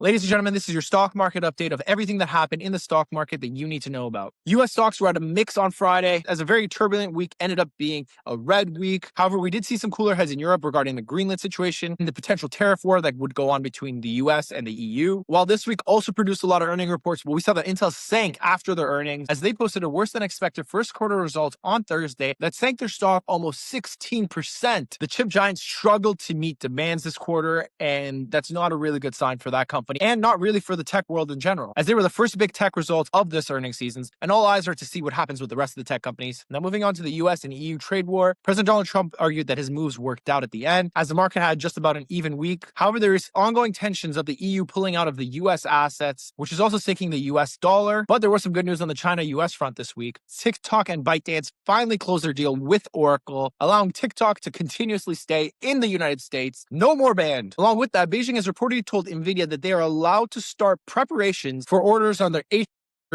Ladies and gentlemen, this is your stock market update of everything that happened in the stock market that you need to know about. US stocks were at a mix on Friday, as a very turbulent week ended up being a red week. However, we did see some cooler heads in Europe regarding the Greenland situation and the potential tariff war that would go on between the US and the EU. While this week also produced a lot of earning reports, but we saw that Intel sank after their earnings as they posted a worse than expected first quarter result on Thursday that sank their stock almost 16%. The chip giants struggled to meet demands this quarter, and that's not a really good sign for that company and not really for the tech world in general, as they were the first big tech results of this earnings season, and all eyes are to see what happens with the rest of the tech companies. Now, moving on to the US and EU trade war, President Donald Trump argued that his moves worked out at the end, as the market had just about an even week. However, there is ongoing tensions of the EU pulling out of the US assets, which is also sinking the US dollar. But there was some good news on the China-US front this week. TikTok and ByteDance finally closed their deal with Oracle, allowing TikTok to continuously stay in the United States. No more banned. Along with that, Beijing has reportedly told NVIDIA that they are allowed to start preparations for orders on their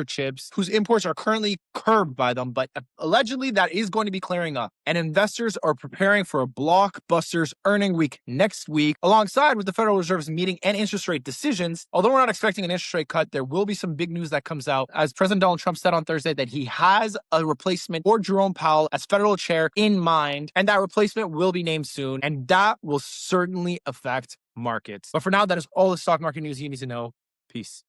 chips whose imports are currently curbed by them, but allegedly that is going to be clearing up. And investors are preparing for a blockbusters earning week next week, alongside with the Federal Reserve's meeting and interest rate decisions. Although we're not expecting an interest rate cut, there will be some big news that comes out, as President Donald Trump said on Thursday that he has a replacement for Jerome Powell as federal chair in mind, and that replacement will be named soon, and that will certainly affect markets. But for now, that is all the stock market news you need to know. Peace.